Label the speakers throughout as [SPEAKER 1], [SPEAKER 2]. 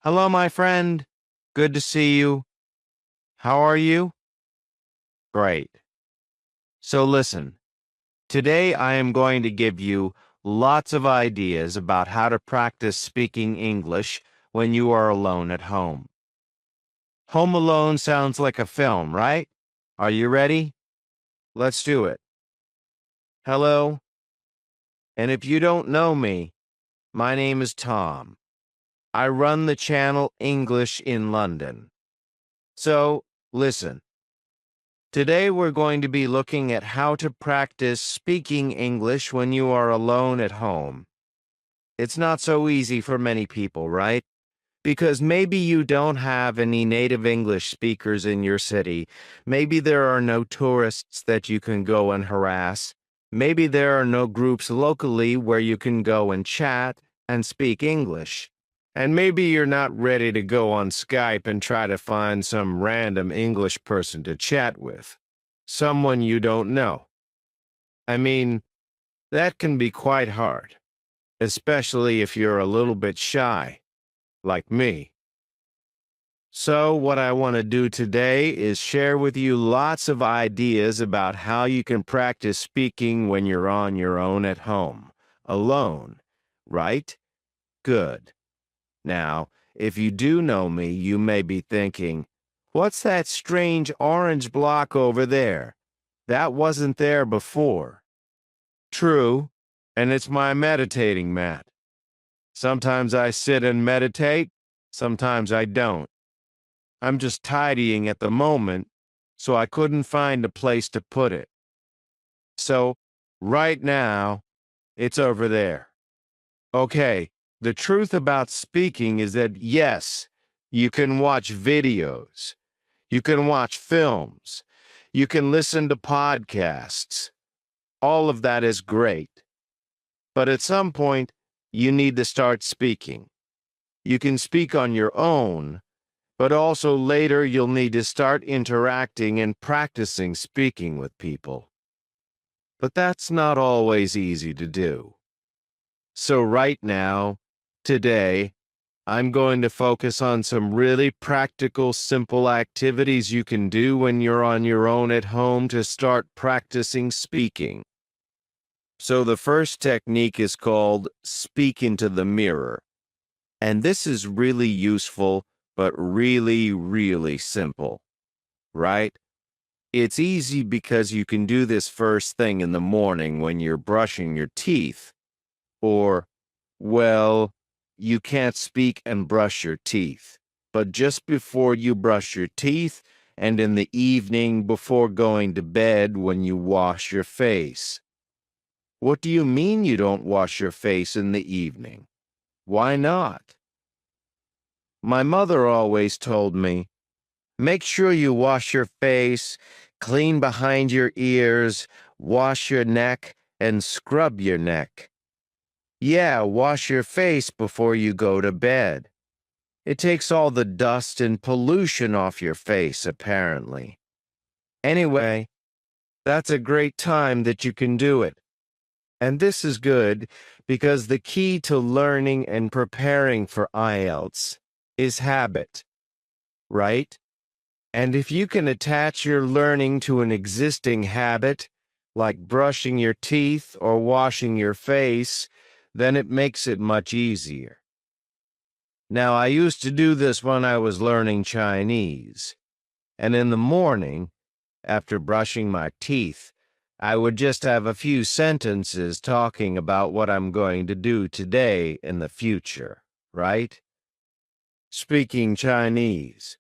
[SPEAKER 1] Hello, my friend. Good to see you. How are you? Great. So listen, today I am going to give you lots of ideas about how to practice speaking English when you are alone at home. Home Alone sounds like a film, right? Are you ready? Let's do it. Hello, and if you don't know me, my name is Tom. I run the channel English in London. So, listen. Today we're going to be looking at how to practice speaking English when you are alone at home. It's not so easy for many people, right? Because maybe you don't have any native English speakers in your city. Maybe there are no tourists that you can go and harass. Maybe there are no groups locally where you can go and chat and speak English. And maybe you're not ready to go on Skype and try to find some random English person to chat with. Someone you don't know. I mean, that can be quite hard, especially if you're a little bit shy, like me. So what I want to do today is share with you lots of ideas about how you can practice speaking when you're on your own at home, alone, right? Good. Now, if you do know me, you may be thinking, what's that strange orange block over there? That wasn't there before. True, and it's my meditating mat. Sometimes I sit and meditate, sometimes I don't. I'm just tidying at the moment, so I couldn't find a place to put it. So, right now, it's over there. Okay, the truth about speaking is that yes, you can watch videos, you can watch films, you can listen to podcasts. All of that is great. But at some point, you need to start speaking. You can speak on your own, but also later you'll need to start interacting and practicing speaking with people. But that's not always easy to do. So right now, today, I'm going to focus on some really practical, simple activities you can do when you're on your own at home to start practicing speaking. So the first technique is called speak into the mirror. And this is really useful, but really, really simple, right? It's easy because you can do this first thing in the morning when you're brushing your teeth. Or, well, you can't speak and brush your teeth, but just before you brush your teeth and in the evening before going to bed when you wash your face. What do you mean you don't wash your face in the evening? Why not? My mother always told me, make sure you wash your face, clean behind your ears, wash your neck, and scrub your neck. Yeah, wash your face before you go to bed. It takes all the dust and pollution off your face, apparently. Anyway, that's a great time that you can do it. And this is good because the key to learning and preparing for IELTS is habit, right? And if you can attach your learning to an existing habit, like brushing your teeth or washing your face, then it makes it much easier. Now, I used to do this when I was learning Chinese, and in the morning, after brushing my teeth, I would just have a few sentences talking about what I'm going to do today in the future, right? Speaking Chinese.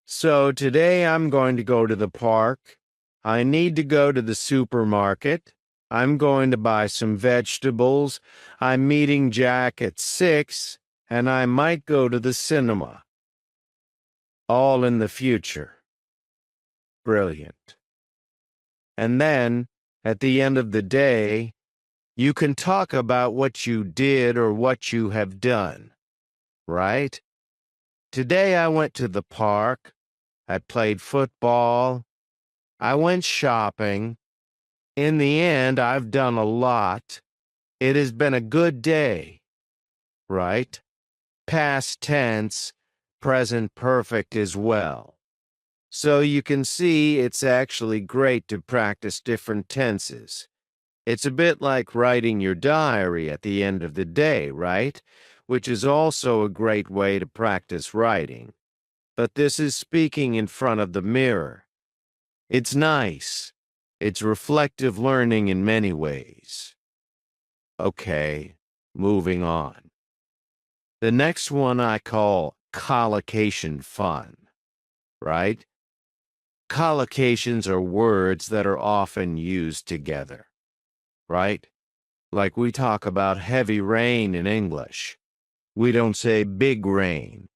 [SPEAKER 1] So today I'm going to go to the park. I need to go to the supermarket. I'm going to buy some vegetables. I'm meeting Jack at 6, and I might go to the cinema. All in the future. Brilliant. And then, at the end of the day, you can talk about what you did or what you have done, right? Today I went to the park. I played football. I went shopping. In the end, I've done a lot. It has been a good day, right? past tense, present perfect as well. So you can see it's actually great to practice different tenses. It's a bit like writing your diary at the end of the day, right? Which is also a great way to practice writing. But this is speaking in front of the mirror. It's nice. It's reflective learning in many ways. Okay, moving on. The next one I call collocation fun, right? Collocations are words that are often used together, right? Like we talk about heavy rain in English. We don't say big rain.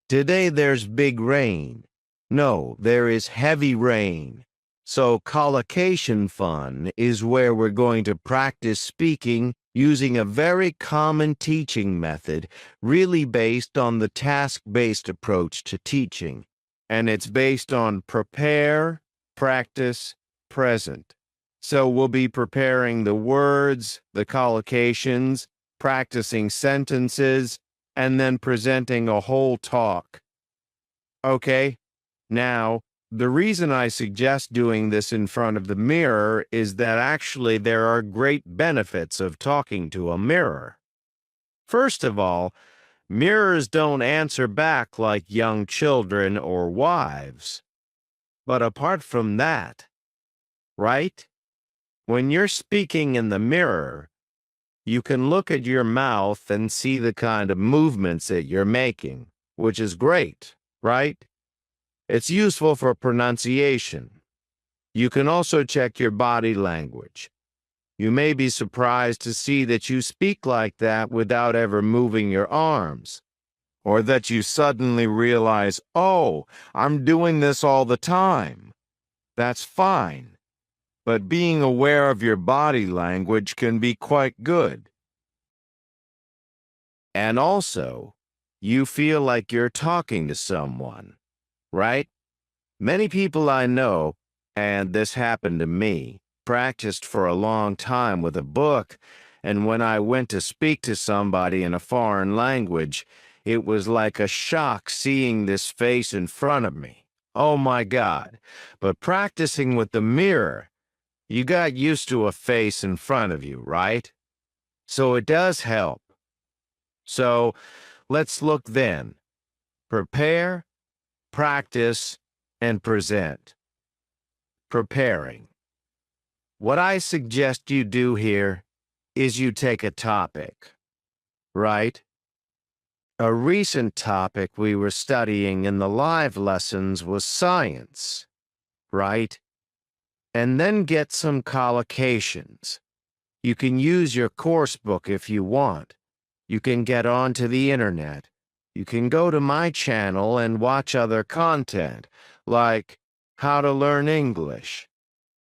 [SPEAKER 1] Today there's big rain. No, there is heavy rain. So collocation fun is where we're going to practice speaking using a very common teaching method, really based on the task-based approach to teaching. And it's based on prepare, practice, present. So we'll be preparing the words, the collocations, practicing sentences, and then presenting a whole talk. Okay, now, the reason I suggest doing this in front of the mirror is that actually there are great benefits of talking to a mirror. First of all, mirrors don't answer back like young children or wives. But apart from that, right? When you're speaking in the mirror, you can look at your mouth and see the kind of movements that you're making, which is great, right? It's useful for pronunciation. You can also check your body language. You may be surprised to see that you speak like that without ever moving your arms, or that you suddenly realize, oh, I'm doing this all the time. That's fine. But being aware of your body language can be quite good. And also, you feel like you're talking to someone, right? Many people I know, and this happened to me, practiced for a long time with a book, and when I went to speak to somebody in a foreign language, it was like a shock seeing this face in front of me. Oh my God. But practicing with the mirror, you got used to a face in front of you, right? So it does help. So let's look then. Prepare, practice, and present. Preparing. What I suggest you do here is you take a topic, right? A recent topic we were studying in the live lessons was science, right? And then get some collocations. You can use your course book if you want. You can get onto the internet. You can go to my channel and watch other content, like How to Learn English,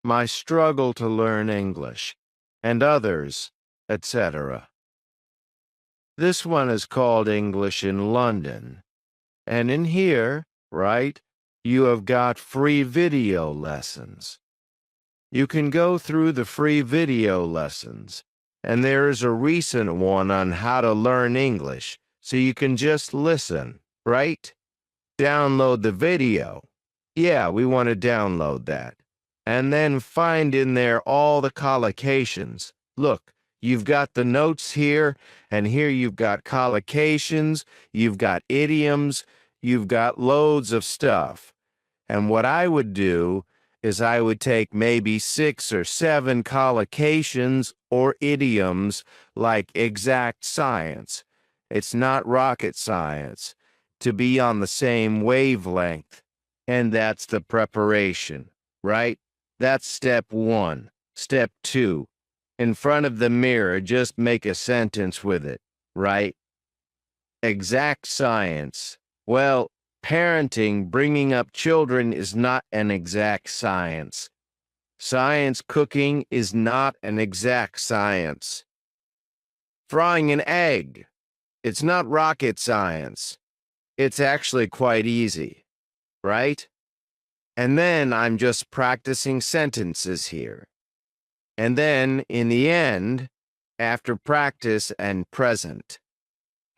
[SPEAKER 1] My Struggle to Learn English, and others, etc. This one is called English in London. And in here, right, you have got free video lessons. You can go through the free video lessons, and there is a recent one on how to learn English, so you can just listen, right? Download the video. Yeah, we want to download that. And then find in there all the collocations. Look, you've got the notes here, and here you've got collocations, you've got idioms, you've got loads of stuff. And what I would do is I would take maybe 6 or 7 collocations or idioms like exact science. It's not rocket science. To be on the same wavelength. And that's the preparation, right? That's step 1. Step 2. In front of the mirror, just make a sentence with it, right? Exact science. Well, parenting, bringing up children is not an exact science. Science cooking is not an exact science. Frying an egg. It's not rocket science. It's actually quite easy, right? And then I'm just practicing sentences here. And then, in the end, after practice and present,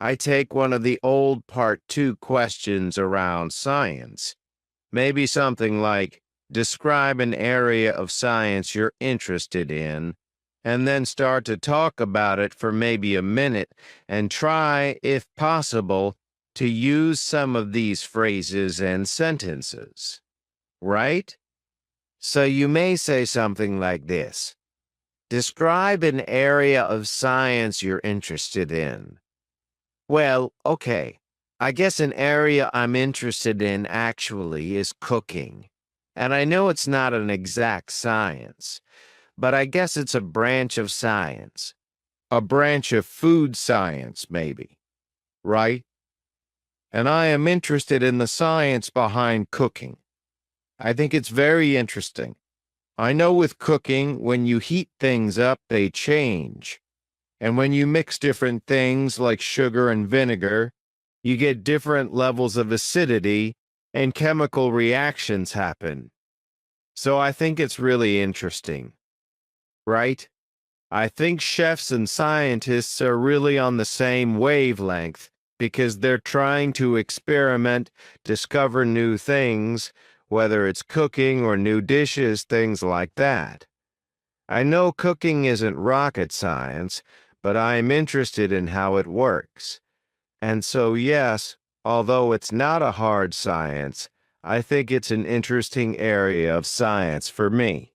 [SPEAKER 1] I take one of the old part 2 questions around science. Maybe something like, describe an area of science you're interested in, and then start to talk about it for maybe a minute and try, if possible, to use some of these phrases and sentences. Right? So you may say something like this. Describe an area of science you're interested in. Well, okay. I guess an area I'm interested in actually is cooking. And I know it's not an exact science, but I guess it's a branch of science. A branch of food science, maybe. Right? And I am interested in the science behind cooking. I think it's very interesting. I know with cooking, when you heat things up, they change. And when you mix different things like sugar and vinegar, you get different levels of acidity and chemical reactions happen. So I think it's really interesting, right? I think chefs and scientists are really on the same wavelength because they're trying to experiment, discover new things, whether it's cooking or new dishes, things like that. I know cooking isn't rocket science, but I am interested in how it works. And so, yes, although it's not a hard science, I think it's an interesting area of science for me.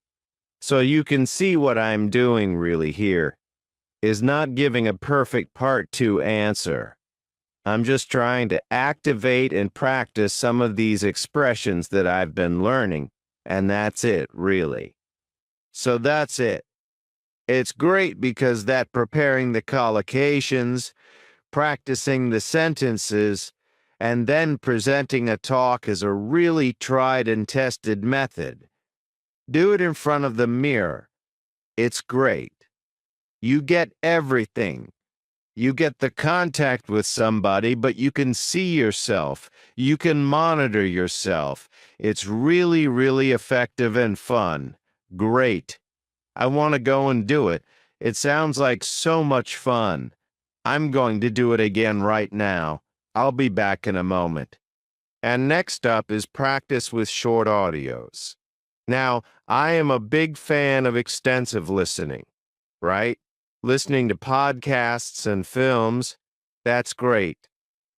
[SPEAKER 1] So you can see what I'm doing really here is not giving a perfect part 2 answer. I'm just trying to activate and practice some of these expressions that I've been learning, and that's it, really. So that's it. It's great because that preparing the collocations, practicing the sentences, and then presenting a talk is a really tried and tested method. Do it in front of the mirror. It's great. You get everything. You get the contact with somebody, but you can see yourself. You can monitor yourself. It's really, really effective and fun. Great. I want to go and do it. It sounds like so much fun. I'm going to do it again right now. I'll be back in a moment. And next up is practice with short audios. Now, I am a big fan of extensive listening, right? Listening to podcasts and films, that's great.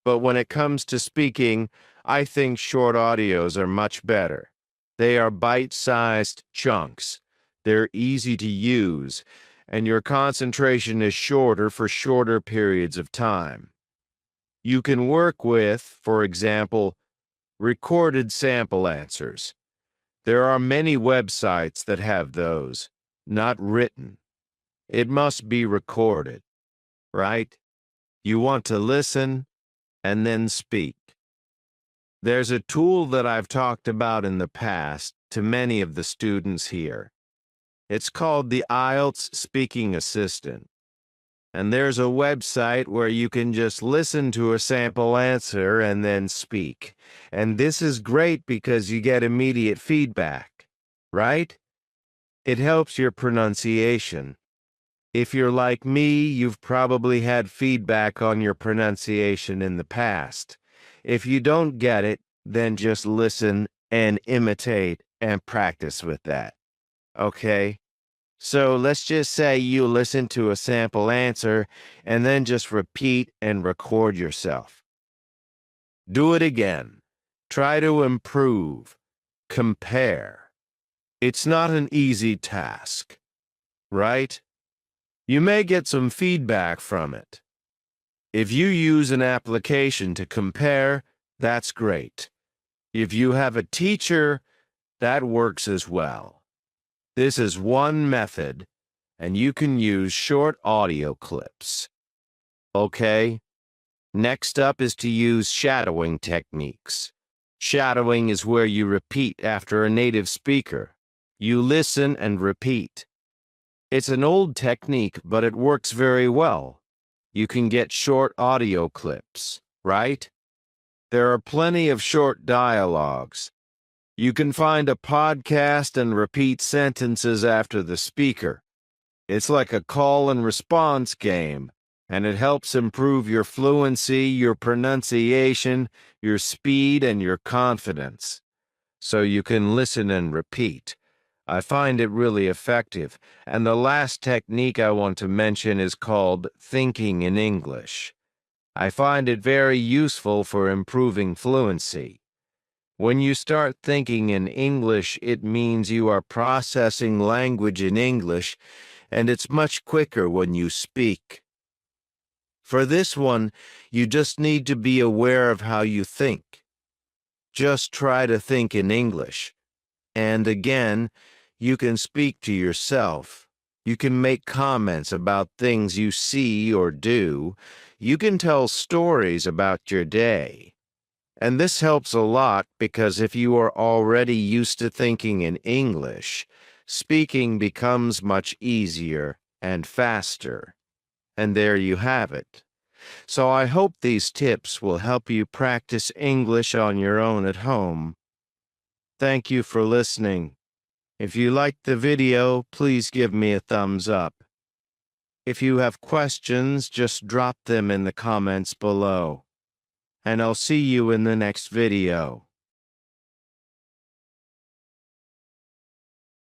[SPEAKER 1] But when it comes to speaking, I think short audios are much better. They are bite-sized chunks. They're easy to use, and your concentration is shorter for shorter periods of time. You can work with, for example, recorded sample answers. There are many websites that have those, not written. It must be recorded, right? You want to listen and then speak. There's a tool that I've talked about in the past to many of the students here. It's called the IELTS Speaking Assistant. And there's a website where you can just listen to a sample answer and then speak. And this is great because you get immediate feedback, right? It helps your pronunciation. If you're like me, you've probably had feedback on your pronunciation in the past. If you don't get it, then just listen and imitate and practice with that. Okay? So let's just say you listen to a sample answer and then just repeat and record yourself. Do it again. Try to improve. Compare. It's not an easy task, right? You may get some feedback from it. If you use an application to compare, that's great. If you have a teacher, that works as well. This is one method, and you can use short audio clips. Okay? Next up is to use shadowing techniques. Shadowing is where you repeat after a native speaker. You listen and repeat. It's an old technique, but it works very well. You can get short audio clips, right? There are plenty of short dialogues. You can find a podcast and repeat sentences after the speaker. It's like a call and response game. and it helps improve your fluency, your pronunciation, your speed, and your confidence. So you can listen and repeat. I find it really effective. And the last technique I want to mention is called thinking in English. I find it very useful for improving fluency. When you start thinking in English, it means you are processing language in English, and it's much quicker when you speak. For this one, you just need to be aware of how you think. Just try to think in English. And again, you can speak to yourself. You can make comments about things you see or do. You can tell stories about your day. And this helps a lot because if you are already used to thinking in English, speaking becomes much easier and faster. And there you have it. So I hope these tips will help you practice English on your own at home. Thank you for listening. If you liked the video, please give me a thumbs up. If you have questions, just drop them in the comments below. And I'll see you in the next video.